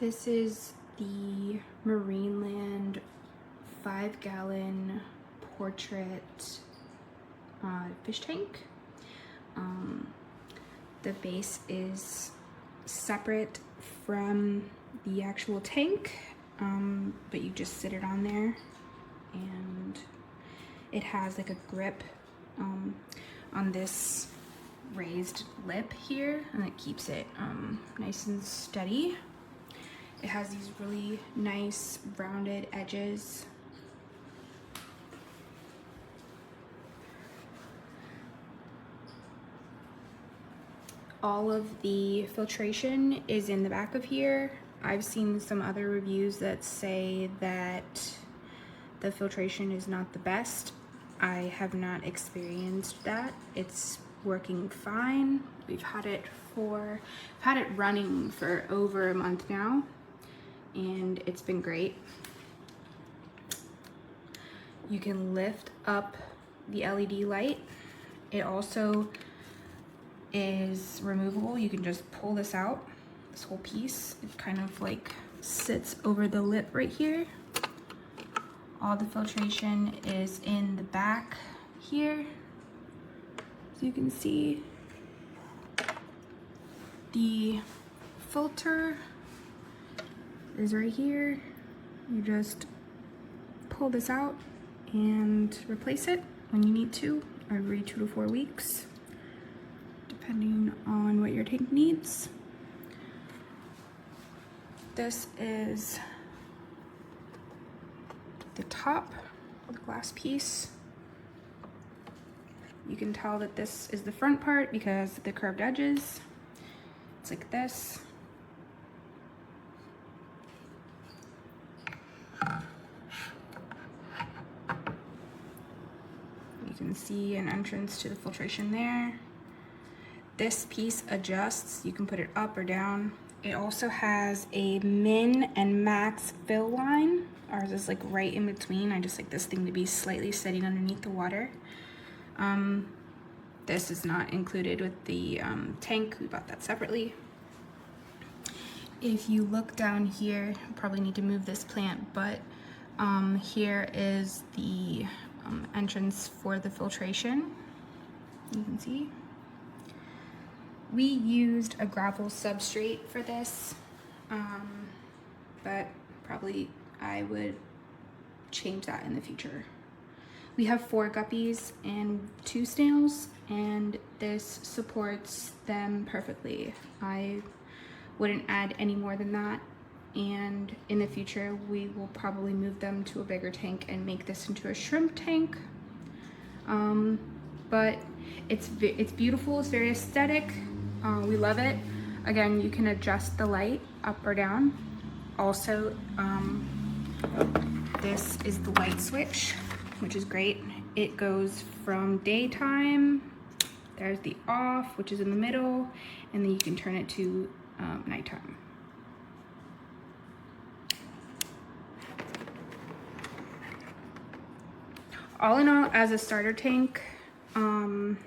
This is the Marineland 5-gallon portrait fish tank. The base is separate from the actual tank, but you just sit it on there, and it has like a grip on this raised lip here, and it keeps it nice and steady. It has these really nice rounded edges. All of the filtration is in the back of here. I've seen some other reviews that say that the filtration is not the best. I have not experienced that. It's working fine. I've had it running for over a month now, and it's been great. You can lift up the LED light. It also is removable. You can just pull this out, this whole piece. It kind of like sits over the lip right here. All the filtration is in the back here. So you can see the filter is right here. You just pull this out and replace it when you need to, every 2 to 4 weeks, depending on what your tank needs. This is the top, the glass piece. You can tell that this is the front part because of the curved edges. It's like this. You can see an entrance to the filtration there. This piece adjusts. You can put it up or down. It also has a min and max fill line. Ours is like right in between. I just like this thing to be slightly sitting underneath the water. This is not included with the tank. We bought that separately. If you look down here, I probably need to move this plant, but here is the entrance for the filtration. You can see. We used a gravel substrate for this, but probably I would change that in the future. We have 4 guppies and 2 snails, and this supports them perfectly. I wouldn't add any more than that, and in the future we will probably move them to a bigger tank and make this into a shrimp tank. But it's beautiful, it's very aesthetic. We love it. Again, you can adjust the light up or down. Also, this is the light switch, which is great. It goes from daytime, there's the off, which is in the middle, and then you can turn it to nighttime. All in all, as a starter tank, and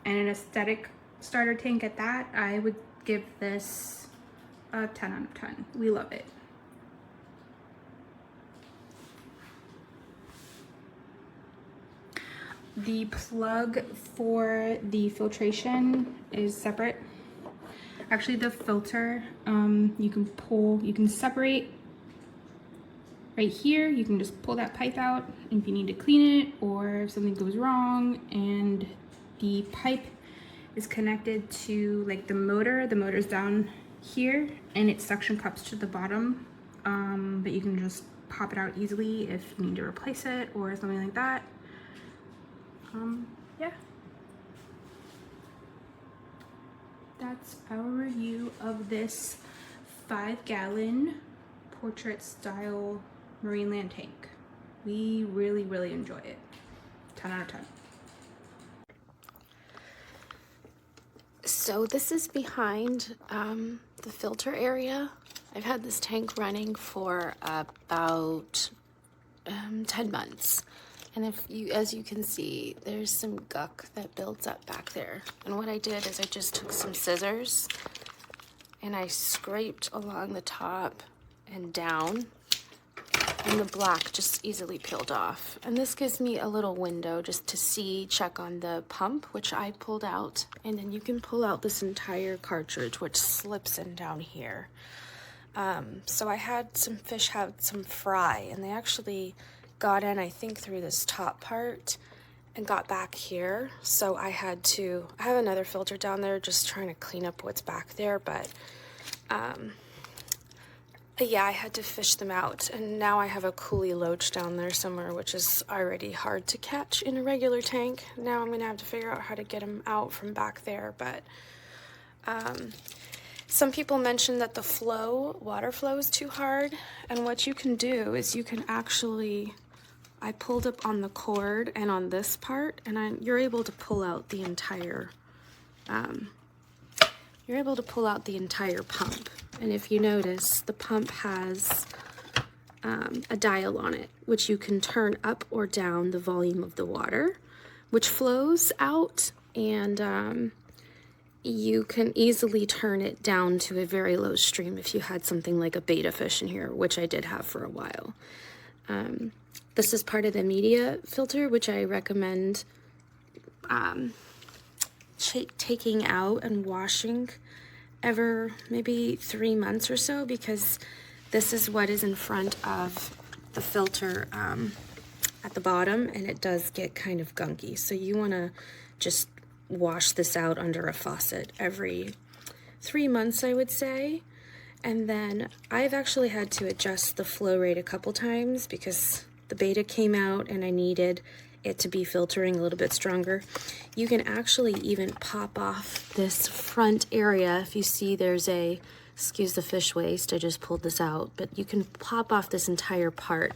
an aesthetic starter tank at that, I would give this a 10 out of 10. We love it. The plug for the filtration is separate. Actually, the filter, you can separate right here. You can just pull that pipe out if you need to clean it or if something goes wrong. And the pipe is connected to like the motor. The motor's down here, and it suction cups to the bottom, but you can just pop it out easily if you need to replace it or something like that. Yeah, that's our review of this 5-gallon portrait style Marineland tank. We really enjoy it. 10 out of 10. So this is behind the filter area. I've had this tank running for about 10 months. And as you can see, there's some guck that builds up back there. And what I did is I just took some scissors and I scraped along the top and down, and the black just easily peeled off. And this gives me a little window just to see, check on the pump, which I pulled out, and then you can pull out this entire cartridge, which slips in down here. So I had some fish have some fry, and they actually got in, I think, through this top part and got back here. So I have another filter down there just trying to clean up what's back there, but yeah, I had to fish them out, and now I have a coolie loach down there somewhere, which is already hard to catch in a regular tank. Now I'm gonna have to figure out how to get them out from back there, but some people mentioned that the water flow is too hard, and what you can do is you can actually, I pulled up on the cord and on this part, and you're able to pull out the entire, pump. And if you notice, the pump has a dial on it, which you can turn up or down the volume of the water, which flows out, and you can easily turn it down to a very low stream if you had something like a betta fish in here, which I did have for a while. This is part of the media filter, which I recommend taking out and washing maybe 3 months or so, because this is what is in front of the filter at the bottom, and it does get kind of gunky. So you want to just wash this out under a faucet every 3 months, I would say. And then I've actually had to adjust the flow rate a couple times because the betta came out and I needed it to be filtering a little bit stronger. You can actually even pop off this front area. If you see there's excuse the fish waste, I just pulled this out, but you can pop off this entire part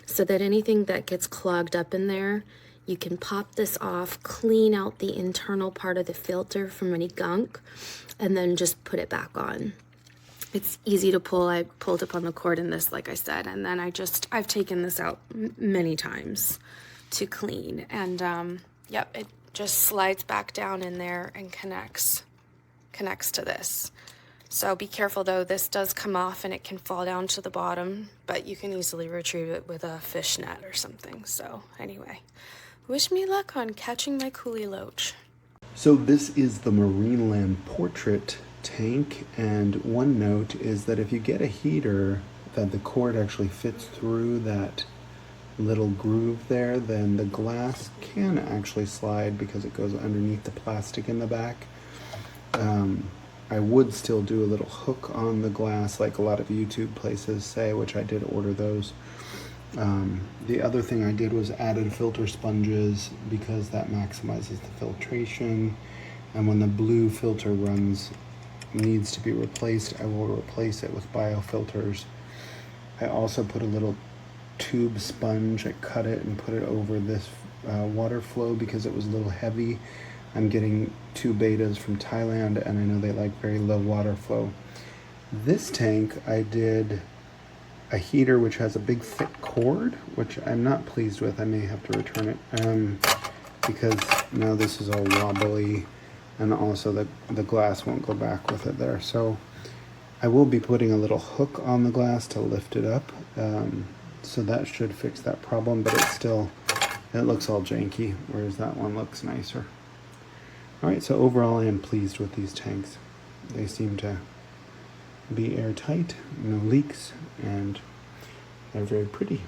so that anything that gets clogged up in there, you can pop this off, clean out the internal part of the filter from any gunk, and then just put it back on. It's easy to pull. I pulled up on the cord in this, like I said, and then I've taken this out many times to clean, and yep, it just slides back down in there and connects to this. So be careful though, this does come off and it can fall down to the bottom, but you can easily retrieve it with a fish net or something. So anyway, wish me luck on catching my coolie loach. So this is the Marineland portrait tank, and one note is that if you get a heater that the cord actually fits through that little groove there, then the glass can actually slide because it goes underneath the plastic in the back. I would still do a little hook on the glass like a lot of YouTube places say, which I did order those. The other thing I did was added filter sponges because that maximizes the filtration, and when the blue filter needs to be replaced, I will replace it with biofilters. I also put a little tube sponge, I cut it and put it over this water flow because it was a little heavy. I'm getting 2 bettas from Thailand, and I know they like very low water flow. This tank, I did a heater which has a big thick cord, which I'm not pleased with. I may have to return it because now this is all wobbly, and also the glass won't go back with it there. So I will be putting a little hook on the glass to lift it up. So that should fix that problem, but it looks all janky, whereas that one looks nicer. Alright, so overall I am pleased with these tanks. They seem to be airtight, no leaks, and they're very pretty.